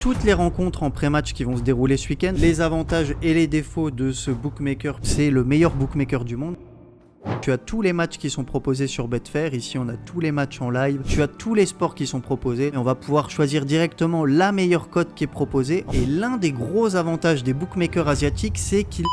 toutes les rencontres en pré-match qui vont se dérouler ce week-end, les avantages et les défauts de ce bookmaker. C'est le meilleur bookmaker du monde. Tu as tous les matchs qui sont proposés sur Betfair, ici on a tous les matchs en live, tu as tous les sports qui sont proposés et on va pouvoir choisir directement la meilleure cote qui est proposée. Et l'un des gros avantages des bookmakers asiatiques, c'est qu'ils...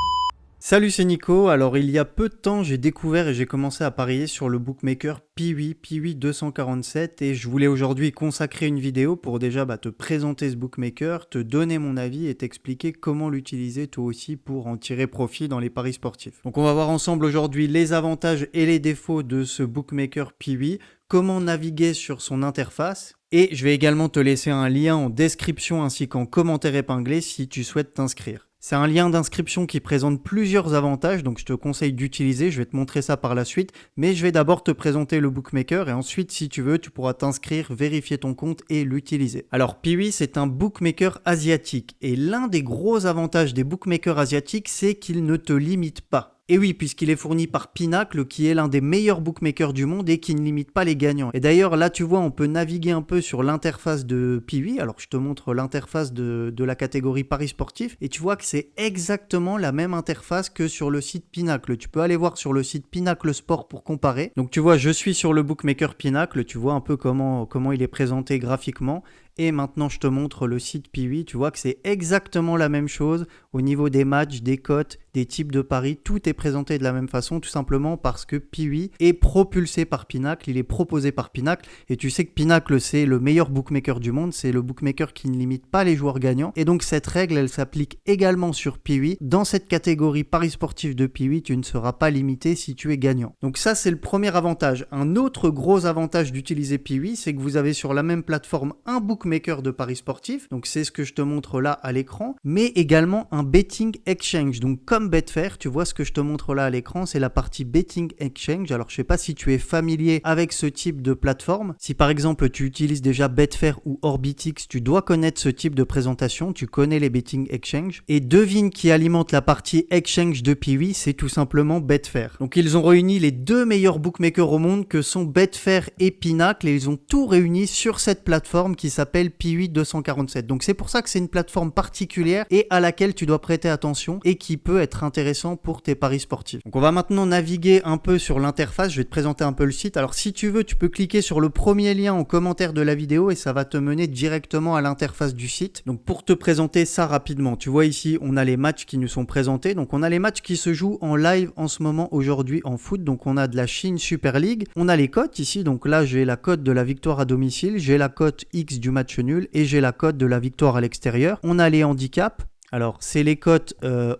Salut, c'est Nico. Alors il y a peu de temps j'ai découvert et j'ai commencé à parier sur le bookmaker Piwi 247 et je voulais aujourd'hui consacrer une vidéo pour déjà te présenter ce bookmaker, te donner mon avis et t'expliquer comment l'utiliser toi aussi pour en tirer profit dans les paris sportifs. Donc on va voir ensemble aujourd'hui les avantages et les défauts de ce bookmaker Piwi, comment naviguer sur son interface. Et je vais également te laisser un lien en description ainsi qu'en commentaire épinglé si tu souhaites t'inscrire. C'est un lien d'inscription qui présente plusieurs avantages, donc je te conseille d'utiliser, je vais te montrer ça par la suite, mais je vais d'abord te présenter le bookmaker et ensuite si tu veux, tu pourras t'inscrire, vérifier ton compte et l'utiliser. Alors Piwi, c'est un bookmaker asiatique et l'un des gros avantages des bookmakers asiatiques, c'est qu'ils ne te limitent pas. Et oui, puisqu'il est fourni par Pinacle, qui est l'un des meilleurs bookmakers du monde et qui ne limite pas les gagnants. Et d'ailleurs, là, tu vois, on peut naviguer un peu sur l'interface de Piwi. Alors, je te montre l'interface de la catégorie Paris sportif. Et tu vois que c'est exactement la même interface que sur le site Pinacle. Tu peux aller voir sur le site Pinacle Sport pour comparer. Donc, tu vois, je suis sur le bookmaker Pinacle. Tu vois un peu comment il est présenté graphiquement. Et maintenant, je te montre le site Piwi. Tu vois que c'est exactement la même chose au niveau des matchs, des cotes, des types de paris. Tout est présenté de la même façon, tout simplement parce que Piwi est propulsé par Pinacle. Il est proposé par Pinacle. Et tu sais que Pinacle, c'est le meilleur bookmaker du monde. C'est le bookmaker qui ne limite pas les joueurs gagnants. Et donc, cette règle, elle s'applique également sur Piwi. Dans cette catégorie paris sportif de Piwi, tu ne seras pas limité si tu es gagnant. Donc ça, c'est le premier avantage. Un autre gros avantage d'utiliser Piwi, c'est que vous avez sur la même plateforme un bookmaker de paris sportifs, donc c'est ce que je te montre là à l'écran, mais également un betting exchange, donc comme Betfair, tu vois ce que je te montre là à l'écran, c'est la partie betting exchange. Alors je sais pas si tu es familier avec ce type de plateforme, si par exemple tu utilises déjà Betfair ou Orbitix, tu dois connaître ce type de présentation, tu connais les betting exchange, et devine qui alimente la partie exchange de Piwi, c'est tout simplement Betfair. Donc ils ont réuni les deux meilleurs bookmakers au monde que sont Betfair et Pinacle, et ils ont tout réuni sur cette plateforme qui s'appelle Piwi 247. Donc c'est pour ça que c'est une plateforme particulière et à laquelle tu dois prêter attention et qui peut être intéressant pour tes paris sportifs. Donc on va maintenant naviguer un peu sur l'interface, je vais te présenter un peu le site. Alors si tu veux, tu peux cliquer sur le premier lien en commentaire de la vidéo et ça va te mener directement à l'interface du site. Donc pour te présenter ça rapidement, tu vois ici on a les matchs qui nous sont présentés. Donc on a les matchs qui se jouent en live en ce moment aujourd'hui en foot. Donc on a de la Chine Super League, on a les cotes ici. Donc là j'ai la cote de la victoire à domicile, j'ai la cote X du match nul et j'ai la cote de la victoire à l'extérieur. On a les handicaps. Alors, c'est les cotes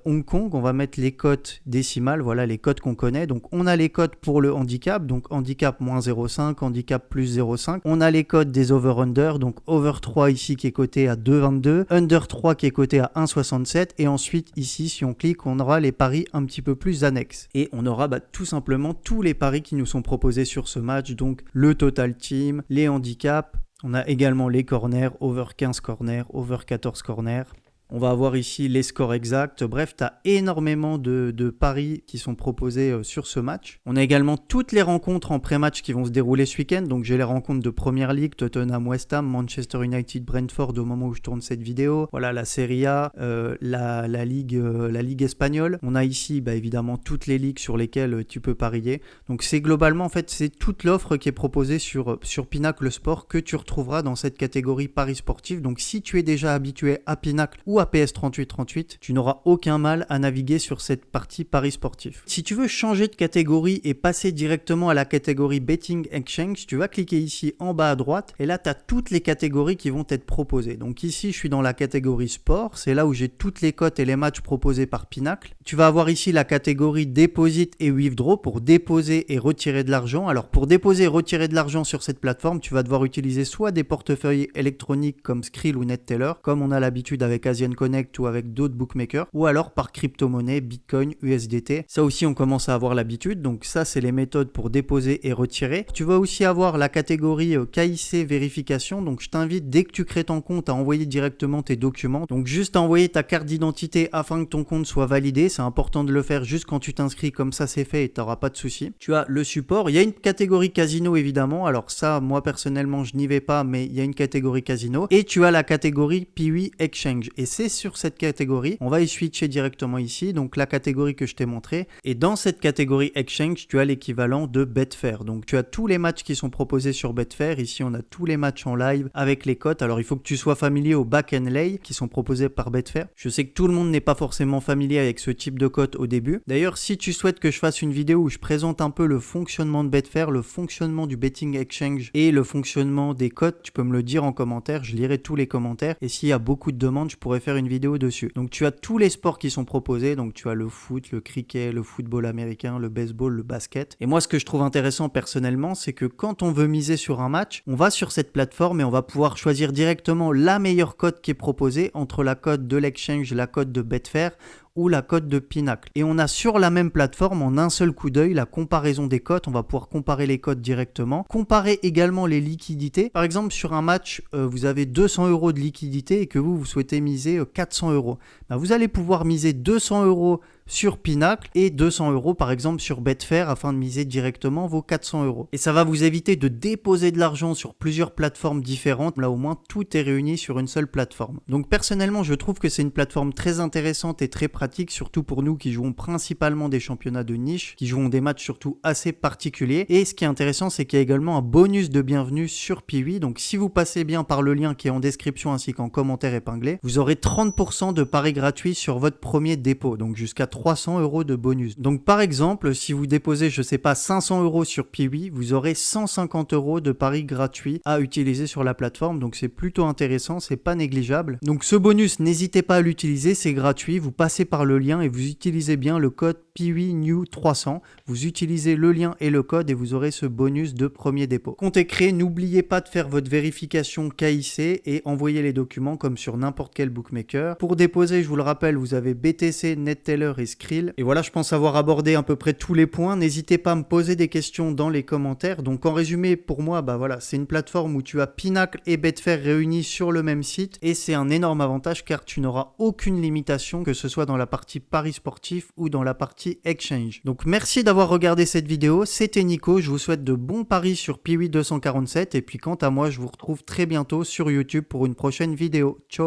Hong Kong, on va mettre les cotes décimales, voilà les cotes qu'on connaît. Donc, on a les cotes pour le handicap, donc handicap moins 0,5, handicap plus 0,5. On a les cotes des over-under, donc over 3 ici qui est coté à 2,22, under 3 qui est coté à 1,67. Et ensuite, ici, si on clique, on aura les paris un petit peu plus annexes. Et on aura tout simplement tous les paris qui nous sont proposés sur ce match, donc le total team, les handicaps. On a également les corners, over 15 corners, over 14 corners. On va avoir ici les scores exacts. Bref, tu as énormément de paris qui sont proposés sur ce match. On a également toutes les rencontres en pré-match qui vont se dérouler ce week-end. Donc, j'ai les rencontres de Premier League, Tottenham, West Ham, Manchester United, Brentford au moment où je tourne cette vidéo. Voilà, la Serie A, la Ligue espagnole. On a ici, évidemment, toutes les ligues sur lesquelles tu peux parier. Donc, c'est globalement, en fait, c'est toute l'offre qui est proposée sur Pinacle Sport que tu retrouveras dans cette catégorie paris sportifs. Donc, si tu es déjà habitué à Pinacle ou à PS3838, tu n'auras aucun mal à naviguer sur cette partie paris sportif. Si tu veux changer de catégorie et passer directement à la catégorie Betting Exchange, tu vas cliquer ici en bas à droite et là tu as toutes les catégories qui vont être proposées. Donc ici je suis dans la catégorie sport, c'est là où j'ai toutes les cotes et les matchs proposés par Pinacle. Tu vas avoir ici la catégorie Deposit et Withdraw pour déposer et retirer de l'argent. Alors pour déposer et retirer de l'argent sur cette plateforme, tu vas devoir utiliser soit des portefeuilles électroniques comme Skrill ou NetTeller, comme on a l'habitude avec Asian Connect ou avec d'autres bookmakers, ou alors par crypto-monnaie, Bitcoin, USDT. Ça aussi on commence à avoir l'habitude, donc ça c'est les méthodes pour déposer et retirer. Tu vas aussi avoir la catégorie KIC vérification, donc je t'invite dès que tu crées ton compte à envoyer directement tes documents, donc juste à envoyer ta carte d'identité afin que ton compte soit validé. C'est important de le faire juste quand tu t'inscris, comme ça c'est fait et tu n'auras pas de soucis. Tu as le support, il y a une catégorie casino évidemment, alors ça moi personnellement je n'y vais pas, mais il y a une catégorie casino, et tu as la catégorie Piwi Exchange, et c'est sur cette catégorie, on va y switcher directement ici, donc la catégorie que je t'ai montré, et dans cette catégorie Exchange tu as l'équivalent de Betfair, donc tu as tous les matchs qui sont proposés sur Betfair. Ici on a tous les matchs en live avec les cotes. Alors il faut que tu sois familier au back and lay qui sont proposés par Betfair. Je sais que tout le monde n'est pas forcément familier avec ce type de cotes au début. D'ailleurs, si tu souhaites que je fasse une vidéo où je présente un peu le fonctionnement de Betfair, le fonctionnement du betting exchange et le fonctionnement des cotes, tu peux me le dire en commentaire, je lirai tous les commentaires, et s'il y a beaucoup de demandes, je pourrais faire une vidéo dessus. Donc tu as tous les sports qui sont proposés, donc tu as le foot, le cricket, le football américain, le baseball, le basket. Et moi ce que je trouve intéressant personnellement, c'est que quand on veut miser sur un match, on va sur cette plateforme et on va pouvoir choisir directement la meilleure cote qui est proposée entre la cote de l'exchange, la cote de Betfair ou la cote de Pinacle. Et on a sur la même plateforme, en un seul coup d'œil, la comparaison des cotes. On va pouvoir comparer les cotes directement. Comparer également les liquidités. Par exemple, sur un match, vous avez 200 € de liquidité et que vous souhaitez miser 400 €. Ben, vous allez pouvoir miser 200 € sur Pinacle et 200 € par exemple sur Betfair afin de miser directement vos 400 €. Et ça va vous éviter de déposer de l'argent sur plusieurs plateformes différentes. Là au moins tout est réuni sur une seule plateforme. Donc personnellement je trouve que c'est une plateforme très intéressante et très pratique, surtout pour nous qui jouons principalement des championnats de niche, qui jouons des matchs surtout assez particuliers. Et ce qui est intéressant, c'est qu'il y a également un bonus de bienvenue sur Piwi. Donc si vous passez bien par le lien qui est en description ainsi qu'en commentaire épinglé, vous aurez 30% de paris gratuits sur votre premier dépôt, donc jusqu'à 300 € de bonus. Donc par exemple, si vous déposez, je sais pas, 500 € sur Piwi, vous aurez 150 € de paris gratuits à utiliser sur la plateforme. Donc c'est plutôt intéressant, c'est pas négligeable. Donc ce bonus, n'hésitez pas à l'utiliser, c'est gratuit. Vous passez par le lien et vous utilisez bien le code PiwiNew300. Vous utilisez le lien et le code et vous aurez ce bonus de premier dépôt. Compte est créé, n'oubliez pas de faire votre vérification KIC et envoyer les documents comme sur n'importe quel bookmaker. Pour déposer, je vous le rappelle, vous avez BTC, NetTeller et Skrill. Et voilà, je pense avoir abordé à peu près tous les points. N'hésitez pas à me poser des questions dans les commentaires. Donc en résumé, pour moi, bah voilà, c'est une plateforme où tu as Pinacle et Betfair réunis sur le même site et c'est un énorme avantage car tu n'auras aucune limitation, que ce soit dans la partie paris sportif ou dans la partie exchange. Donc merci d'avoir regardé cette vidéo, c'était Nico, je vous souhaite de bons paris sur Piwi 247 et puis quant à moi, je vous retrouve très bientôt sur YouTube pour une prochaine vidéo. Ciao.